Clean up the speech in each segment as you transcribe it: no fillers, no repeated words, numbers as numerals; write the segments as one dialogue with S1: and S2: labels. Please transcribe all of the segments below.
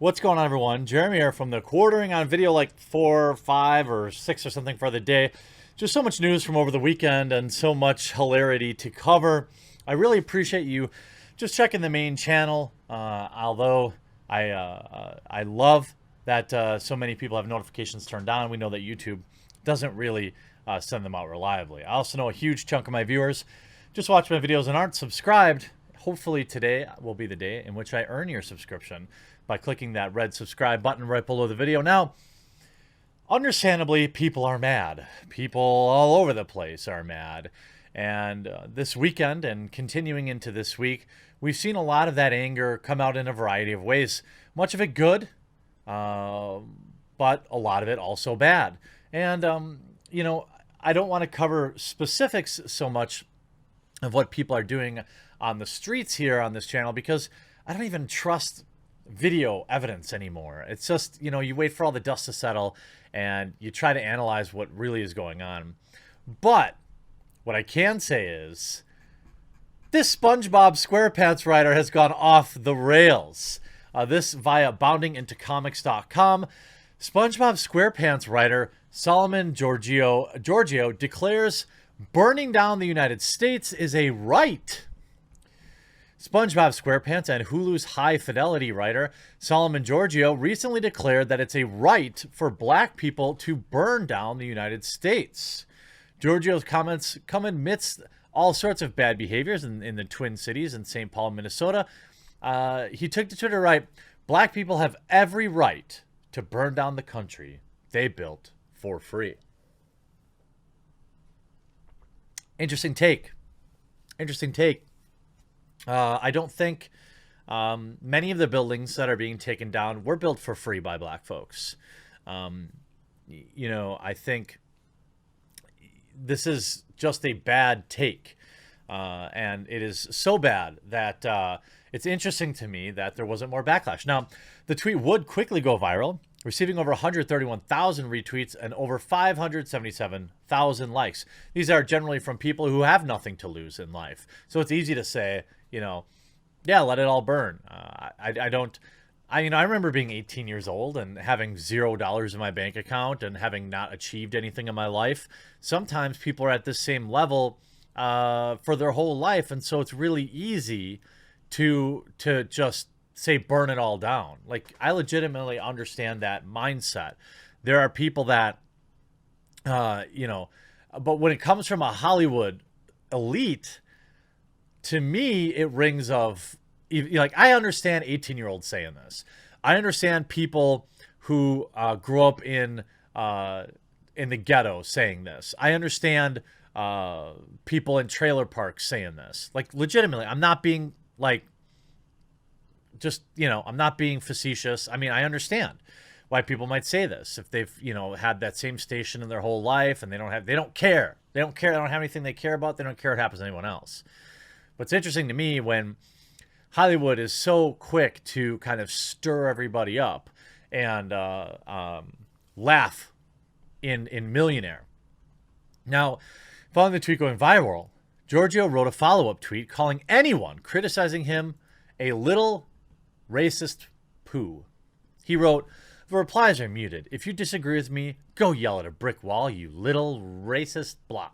S1: What's going on, everyone? Jeremy here from the Quartering on Video, like 4, 5, or 6 or something for the day. Just so much news from over the weekend and so much hilarity to cover. I really appreciate you just checking the main channel. Although I love that so many people have notifications turned on. We know that YouTube doesn't really send them out reliably. I also know a huge chunk of my viewers just watch my videos and aren't subscribed. Hopefully today will be the day in which I earn your subscription by clicking that red subscribe button right below the video. Now, understandably, people are mad. People all over the place are mad. And this weekend and continuing into this week, we've seen a lot of that anger come out in a variety of ways. Much of it good, but a lot of it also bad. And, I don't want to cover specifics so much of what people are doing on the streets here on this channel because I don't even trust video evidence anymore. It's just, you wait for all the dust to settle and you try to analyze what really is going on. But what I can say is this Spongebob Squarepants writer has gone off the rails. This via boundingintocomics.com. Spongebob Squarepants writer Solomon Giorgio declares burning down the United States is a right. SpongeBob SquarePants and Hulu's high-fidelity writer Solomon Giorgio recently declared that it's a right for black people to burn down the United States. Giorgio's comments come amidst all sorts of bad behaviors in the Twin Cities in St. Paul, Minnesota. He took to Twitter to write, "Black people have every right to burn down the country they built for free." Interesting take. Interesting take. I don't think many of the buildings that are being taken down were built for free by black folks. I think this is just a bad take. And it is so bad that it's interesting to me that there wasn't more backlash. Now, the tweet would quickly go viral, receiving over 131,000 retweets and over 577,000 likes. These are generally from people who have nothing to lose in life. So it's easy to say, yeah, let it all burn. I remember being 18 years old and having $0 in my bank account and having not achieved anything in my life. Sometimes people are at this same level for their whole life. And so it's really easy to just say, burn it all down. Like, I legitimately understand that mindset. There are people that, but when it comes from a Hollywood elite, to me, it rings of, like, I understand 18-year-olds saying this. I understand people who grew up in the ghetto saying this. I understand people in trailer parks saying this. Like, legitimately, I'm not being, like, just, I'm not being facetious. I mean, I understand why people might say this. If they've, had that same station in their whole life and they don't care. They don't have anything they care about. They don't care what happens to anyone else. But it's interesting to me when Hollywood is so quick to kind of stir everybody up and laugh in Millionaire. Now, following the tweet going viral, Giorgio wrote a follow-up tweet calling anyone criticizing him a little racist poo. He wrote, "The replies are muted. If you disagree with me, go yell at a brick wall, you little racist blah."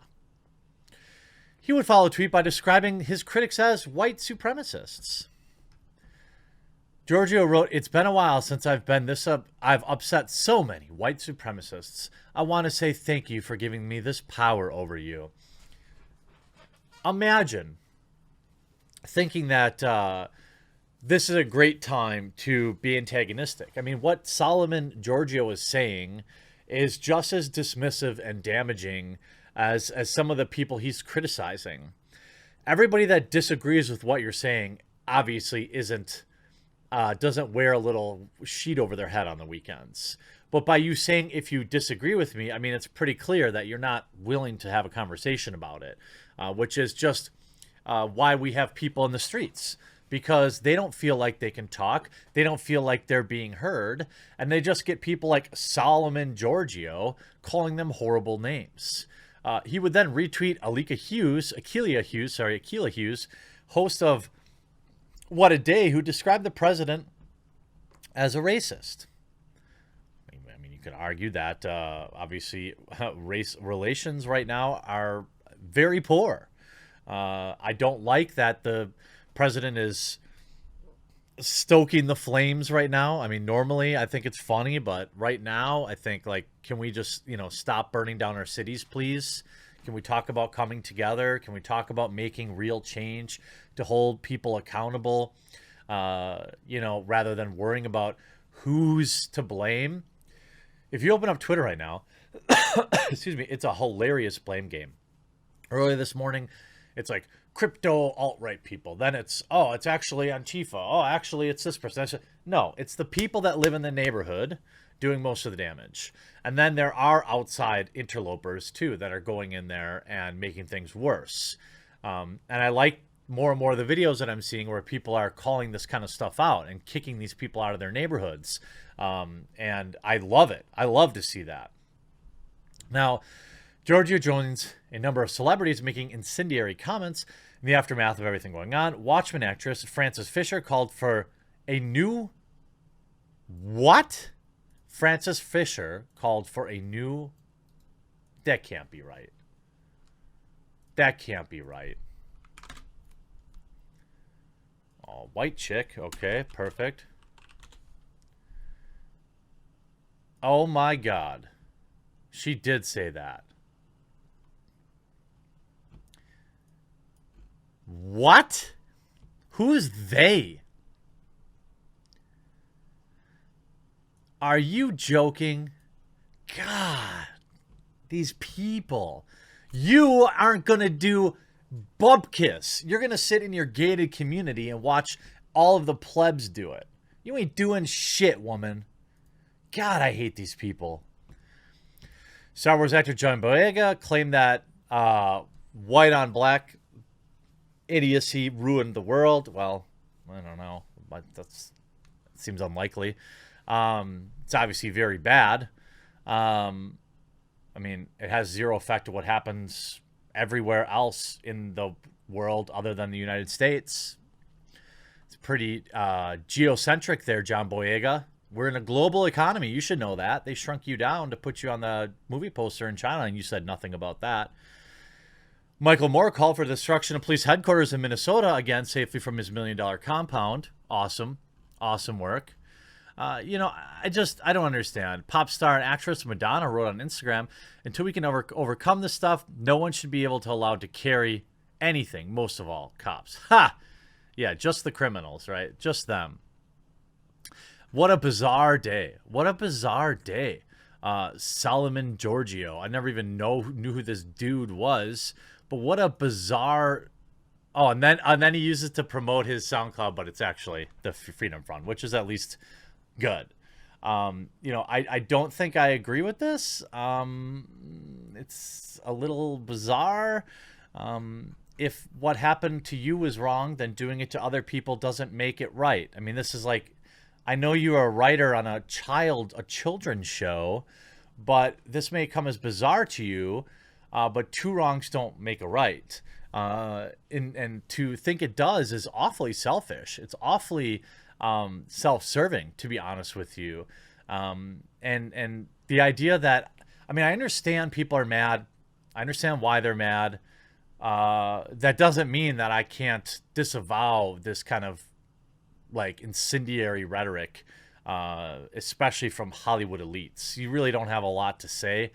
S1: He would follow a tweet by describing his critics as white supremacists. Giorgio wrote, "It's been a while since I've been this up. I've upset so many white supremacists. I want to say thank you for giving me this power over you." Imagine thinking that this is a great time to be antagonistic. I mean, what Solomon Giorgio is saying is just as dismissive and damaging as some of the people he's criticizing. Everybody that disagrees with what you're saying obviously doesn't wear a little sheet over their head on the weekends. But by you saying, if you disagree with me, I mean, it's pretty clear that you're not willing to have a conversation about it, which is just why we have people in the streets, because they don't feel like they can talk. They don't feel like they're being heard. And they just get people like Solomon Giorgio calling them horrible names. He would then retweet Akilah Hughes, host of What a Day, who described the president as a racist. I mean, you could argue that obviously race relations right now are very poor. I don't like that the president is stoking the flames right now. I mean, normally I think it's funny, but right now I think, like, can we just, stop burning down our cities, please? Can we talk about coming together? Can we talk about making real change to hold people accountable? Rather than worrying about who's to blame. If you open up Twitter right now, excuse me, it's a hilarious blame game. Earlier this morning, it's like crypto alt-right people. Then it's actually Antifa. Oh, actually, it's this person. No, it's the people that live in the neighborhood doing most of the damage. And then there are outside interlopers, too, that are going in there and making things worse. And I like more and more of the videos that I'm seeing where people are calling this kind of stuff out and kicking these people out of their neighborhoods. And I love it. I love to see that. Now, Georgia joins a number of celebrities making incendiary comments in the aftermath of everything going on. Watchmen actress Frances Fisher called for a new... What? Frances Fisher called for a new... That can't be right. That can't be right. Oh, white chick. Okay, perfect. Oh my God. She did say that. What? Who's they? Are you joking? God, these people. You aren't going to do bupkis. You're going to sit in your gated community and watch all of the plebs do it. You ain't doing shit, woman. God, I hate these people. Star Wars actor John Boyega claimed that white on black idiocy ruined the world. Well, I don't know, but that seems unlikely. It's obviously very bad. I mean, it has zero effect to what happens everywhere else in the world other than the United States. It's pretty geocentric there, John Boyega. We're in a global economy. You should know that. They shrunk you down to put you on the movie poster in China, and you said nothing about that. Michael Moore called for destruction of police headquarters in Minnesota, again, safely from his $1 million compound. Awesome. Awesome work. I don't understand. Pop star and actress Madonna wrote on Instagram, until we can overcome this stuff, no one should be able to allowed to carry anything, most of all, cops. Ha! Yeah, just the criminals, right? Just them. What a bizarre day. What a bizarre day. Solomon Giorgio. I never even knew who this dude was, but what a bizarre... Oh, and then he uses it to promote his SoundCloud, but it's actually the Freedom Front, which is at least good. I don't think I agree with this. It's a little bizarre. If what happened to you was wrong, then doing it to other people doesn't make it right. I mean, this is like... I know you're a writer on a children's show, but this may come as bizarre to you, but two wrongs don't make a right. And to think it does is awfully selfish. It's awfully self-serving, to be honest with you. And the idea that, I mean, I understand people are mad. I understand why they're mad. That doesn't mean that I can't disavow this kind of like incendiary rhetoric, especially from Hollywood elites. You really don't have a lot to say.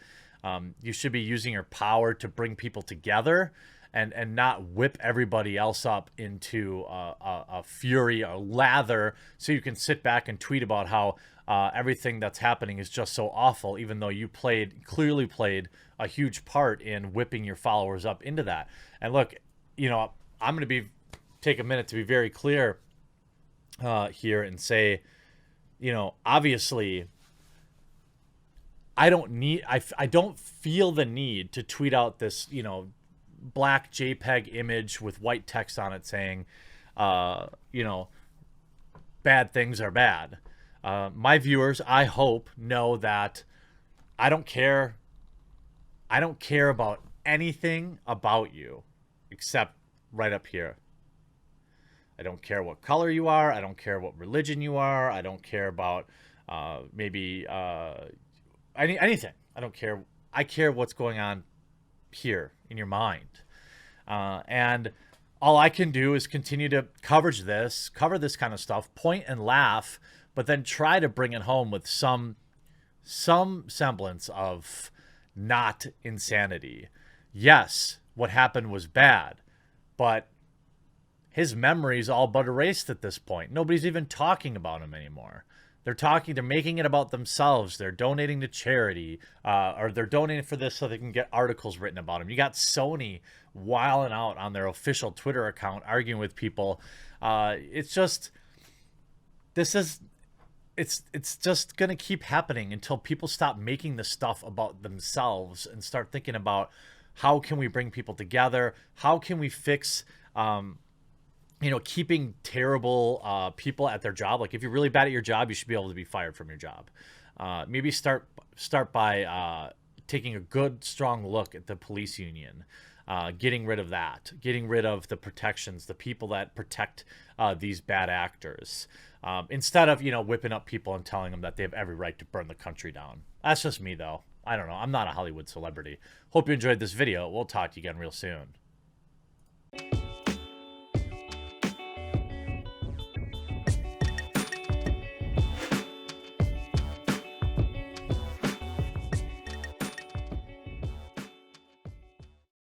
S1: You should be using your power to bring people together and not whip everybody else up into a fury, a lather, so you can sit back and tweet about how everything that's happening is just so awful, even though you clearly played a huge part in whipping your followers up into that. And look, I'm going to take a minute to be very clear here and say, obviously I don't feel the need to tweet out this, black JPEG image with white text on it saying, bad things are bad. My viewers, I hope, know that I don't care. I don't care about anything about you except right up here. I don't care what color you are. I don't care what religion you are. I don't care about maybe anything. I don't care. I care what's going on here in your mind. And all I can do is continue to cover this kind of stuff, point and laugh, but then try to bring it home with some semblance of not insanity. Yes, what happened was bad, but his memory's all but erased at this point. Nobody's even talking about him anymore. They're making it about themselves. They're donating to charity, or they're donating for this so they can get articles written about him. You got Sony wilding out on their official Twitter account, arguing with people. It's just gonna keep happening until people stop making the stuff about themselves and start thinking about how can we bring people together? How can we fix keeping terrible people at their job? Like, if you're really bad at your job, you should be able to be fired from your job. Maybe start by taking a good, strong look at the police union, getting rid of that, getting rid of the protections, the people that protect these bad actors, instead of whipping up people and telling them that they have every right to burn the country down. That's just me, though. I don't know. I'm not a Hollywood celebrity. Hope you enjoyed this video. We'll talk to you again real soon.